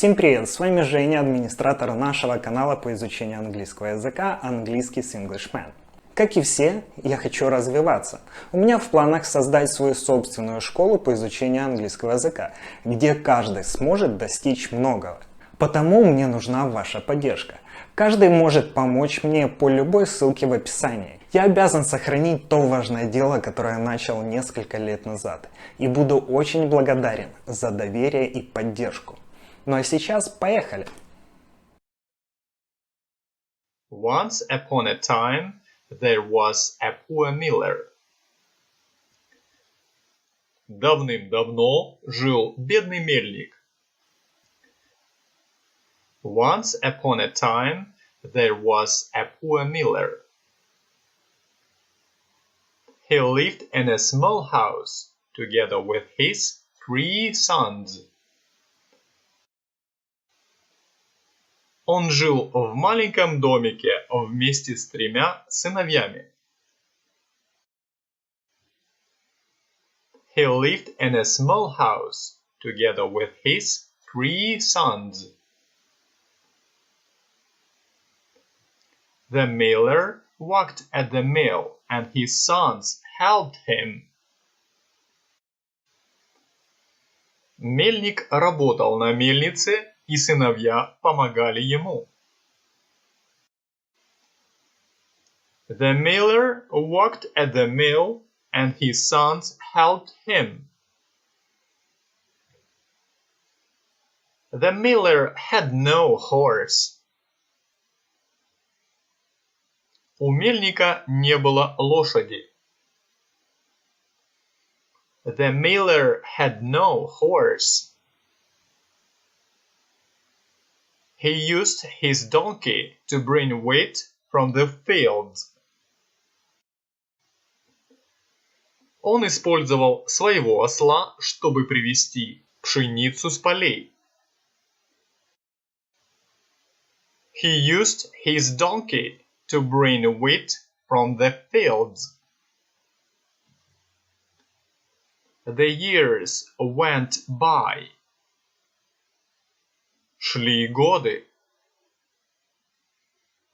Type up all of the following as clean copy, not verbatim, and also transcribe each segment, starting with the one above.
Всем привет, с вами Женя, администратор нашего канала по изучению английского языка «Английский с Englishman». Как и все, я хочу развиваться. У меня в планах создать свою собственную школу по изучению английского языка, где каждый сможет достичь многого. Потому мне нужна ваша поддержка. Каждый может помочь мне по любой ссылке в описании. Я обязан сохранить то важное дело, которое начал несколько лет назад. И буду очень благодарен за доверие и поддержку. Ну а сейчас поехали! Once upon a time, there was a poor miller. Давным-давно жил бедный мельник. Once upon a time, there was a poor miller. He lived in a small house together with his 3 sons. Он жил в маленьком домике вместе с 3 сыновьями. He lived in a small house together with his 3 sons. The miller worked at the mill, and his sons helped him. Мельник работал на мельнице, и сыновья помогали ему. The miller worked at the mill, and his sons helped him. The miller had no horse. У мельника не было лошади. The miller had no horse. He used his donkey to bring wheat from the fields. Он использовал своего осла, чтобы привезти пшеницу с полей. He used his donkey to bring wheat from the fields. The years went by. Шли годы.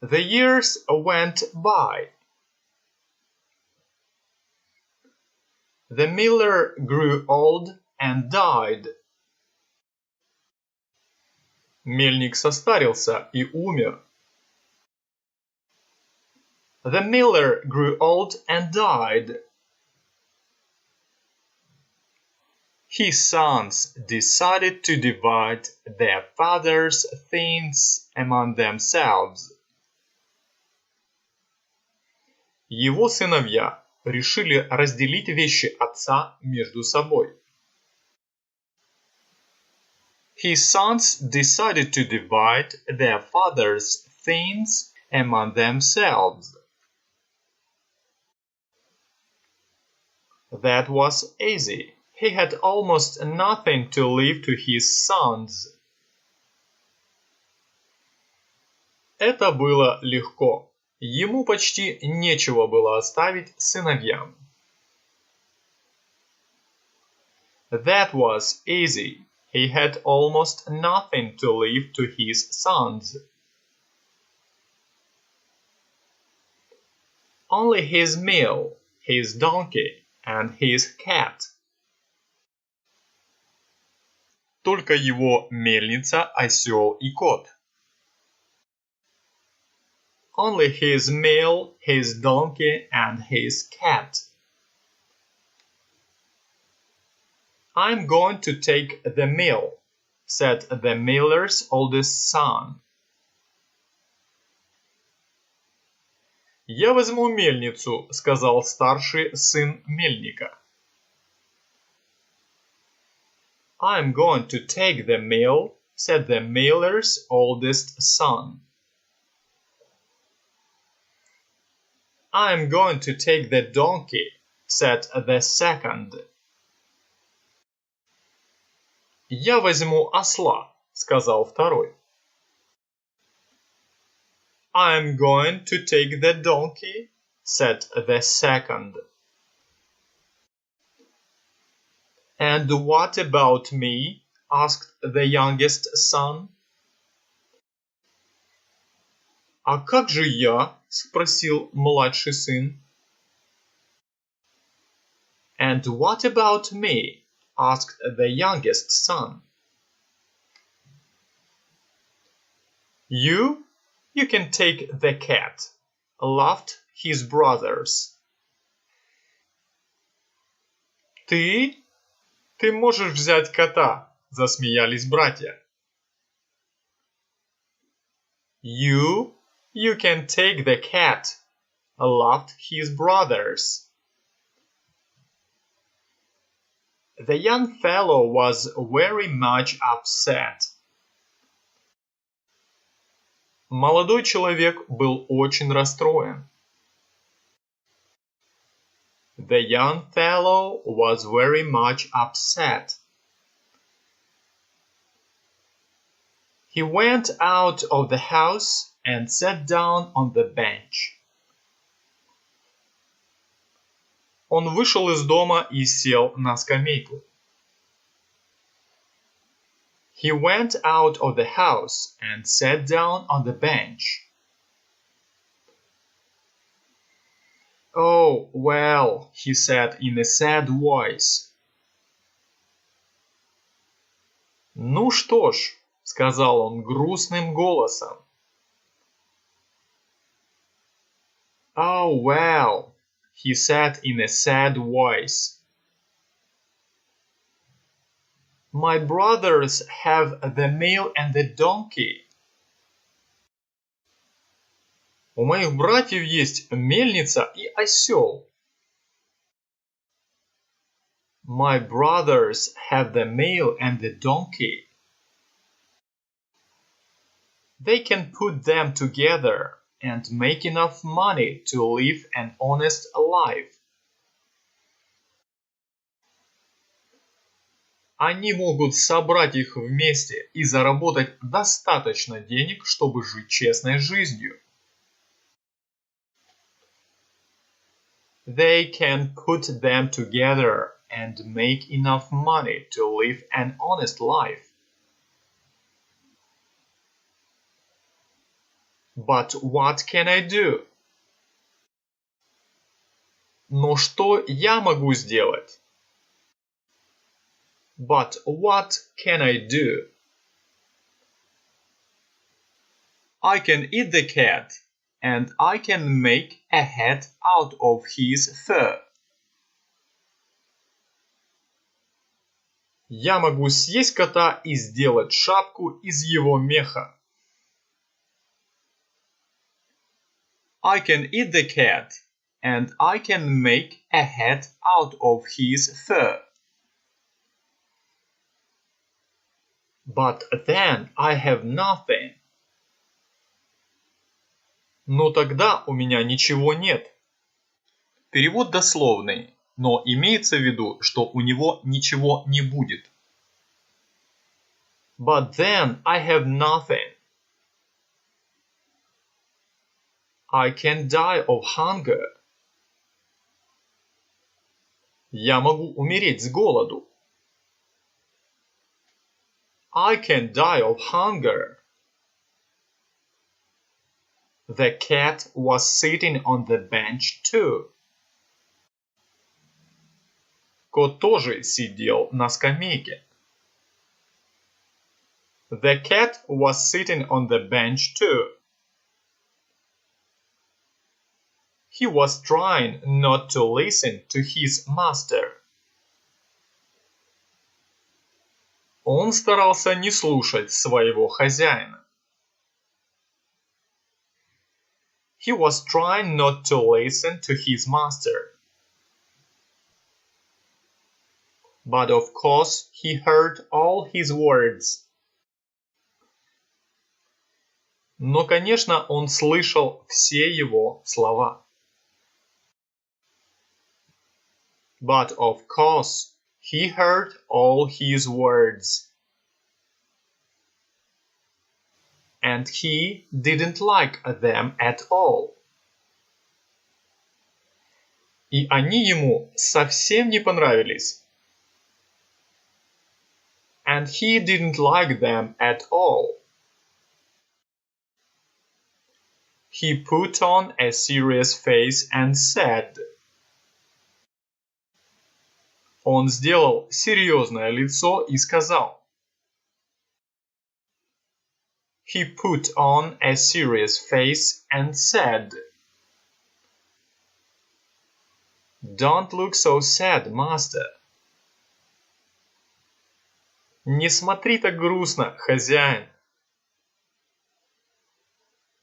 The years went by. The miller grew old and died. Мельник состарился и умер. The miller grew old and died. His sons decided to divide their father's things among themselves. Его сыновья решили разделить вещи отца между собой. His sons decided to divide their father's things among themselves. That was easy. He had almost nothing to leave to his sons. Это было легко. Ему почти нечего было оставить сыновьям. That was easy. He had almost nothing to leave to his sons. Only his mill, his donkey, and his cat. Только его мельница, осел и кот. Only his mill, his donkey, and his cat. I'm going to take the mill, said the miller's oldest son. Я возьму мельницу, сказал старший сын мельника. I'm going to take the mill, said the miller's oldest son. I'm going to take the donkey, said the second. Я возьму осла, сказал второй. I'm going to take the donkey, said the second. And what about me? asked the youngest son. А как же я? Спросил младший сын. And what about me? Asked the youngest son. You can take the cat, laughed his brothers. Ты можешь взять кота, засмеялись братья. You can take the cat, laughed his brothers. The young fellow was very much upset. Молодой человек был очень расстроен. The young fellow was very much upset. He went out of the house and sat down on the bench. Он вышел из дома и сел на скамейку. He went out of the house and sat down on the bench. Oh, well, he said in a sad voice. Ну что ж, сказал он грустным голосом. Oh, well, he said in a sad voice. My brothers have the mule and the donkey. У моих братьев есть мельница и осел. My brothers have the mule and the donkey. They can put them together and make enough money to live an honest life. Они могут собрать их вместе и заработать достаточно денег, чтобы жить честной жизнью. They can put them together and make enough money to live an honest life. But what can I do? Но что я могу сделать? But what can I do? I can eat the cat, and I can make a hat out of his fur. Я могу съесть кота и сделать шапку из его меха. I can eat the cat, and I can make a hat out of his fur. But then I have nothing. Но тогда у меня ничего нет. Перевод дословный, но имеется в виду, что у него ничего не будет. But then I have nothing. I can die of hunger. Я могу умереть с голоду. I can die of hunger. The cat was sitting on the bench too. Кот тоже сидел на скамейке. The cat was sitting on the bench too. He was trying not to listen to his master. Он старался не слушать своего хозяина. He was trying not to listen to his master. But of course he heard all his words. Но, конечно, он слышал все его слова. But of course he heard all his words. And he didn't like them at all. И они ему совсем не понравились. And and he didn't like them at all. He put on a serious face and said. Он сделал серьезное лицо и сказал. He put on a serious face and said. Don't look so sad, master. Не смотри так грустно, хозяин.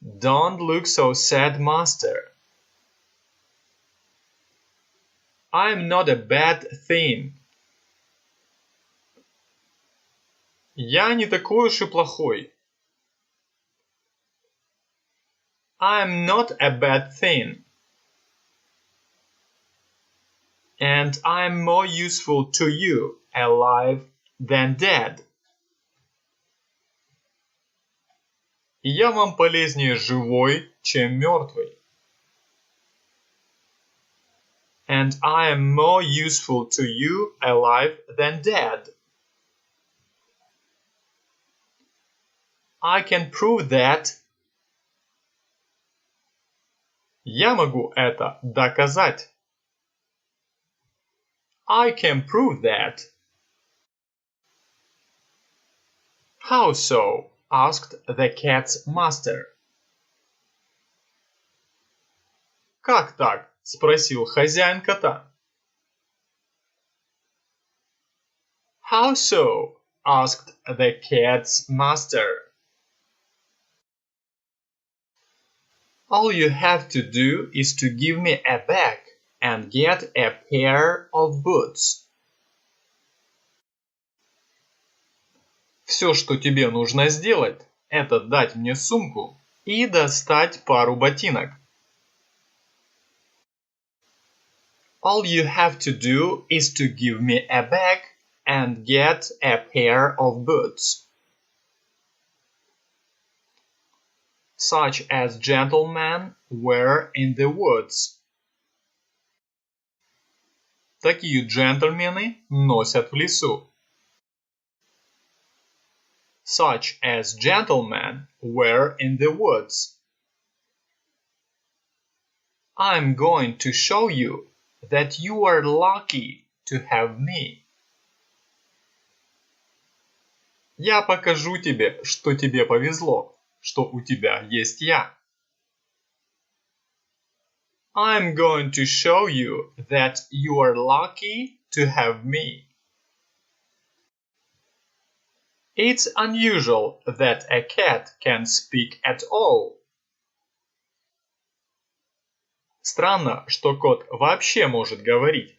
Don't look so sad, master. I'm not a bad thing. Я не такой уж и плохой. I'm not a bad thing. And I'm more useful to you alive than dead. И я вам полезнее живой, чем мертвый. And I am more useful to you alive than dead. I can prove that. Я могу это доказать. I can prove that. How so? Asked the cat's master. Как так? Спросил хозяин кота. How so? Asked the cat's master. All you have to do is to give me a bag and get a pair of boots. Все, что тебе нужно сделать, это дать мне сумку и достать пару ботинок. All you have to do is to give me a bag and get a pair of boots. Such as gentlemen wear in the woods. Такие джентльмены носят в лесу. Such as gentlemen wear in the woods. I'm going to show you that you are lucky to have me. Я покажу тебе, что тебе повезло, что у тебя есть я. I'm going to show you that you are lucky to have me. It's unusual that a cat can speak at all. Странно, что кот вообще может говорить.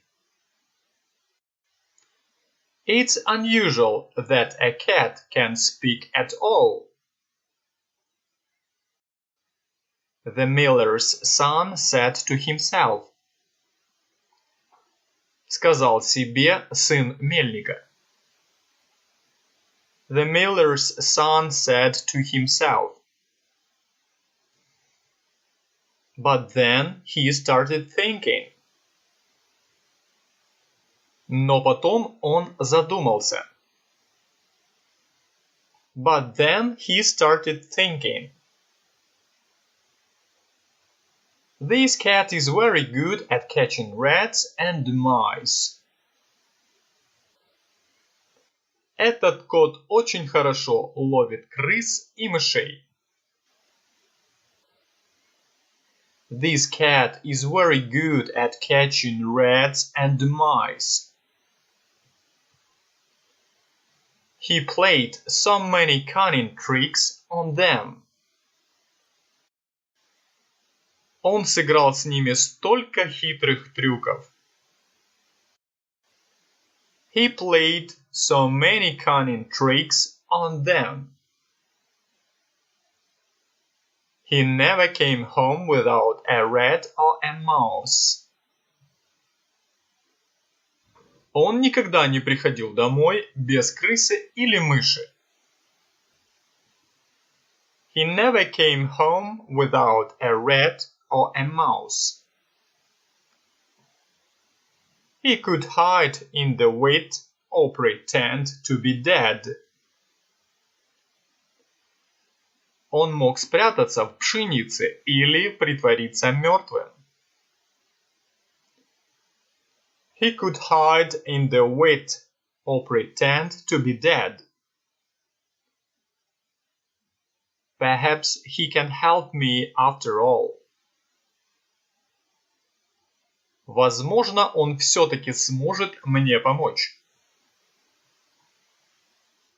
It's unusual that a cat can speak at all. The miller's son said to himself. Сказал себе сын мельника. The miller's son said to himself. But then he started thinking. Но потом он задумался. But then he started thinking. This cat is very good at catching rats and mice. Этот кот очень хорошо ловит крыс и мышей. This cat is very good at catching rats and mice. He played so many cunning tricks on them. Он сыграл с ними столько хитрых трюков. He played so many cunning tricks on them. He never came home without a rat or a mouse. Он никогда не приходил домой без крысы или мыши. He never came home without a rat or a mouse. He could hide in the wheat or pretend to be dead. Он мог спрятаться в пшенице или притвориться мертвым. He could hide in the wheat or pretend to be dead. Perhaps he can help me after all. Возможно, он все-таки сможет мне помочь.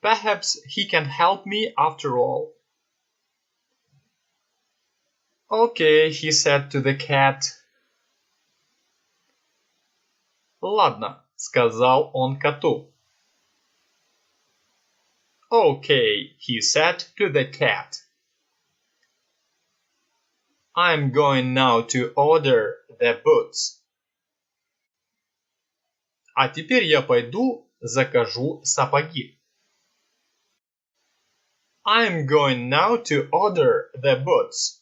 Perhaps he can help me after all. Okay, he said to the cat. Ладно, сказал он коту. Okay, he said to the cat. I'm going now to order the boots. А теперь я пойду закажу сапоги. I'm going now to order the boots.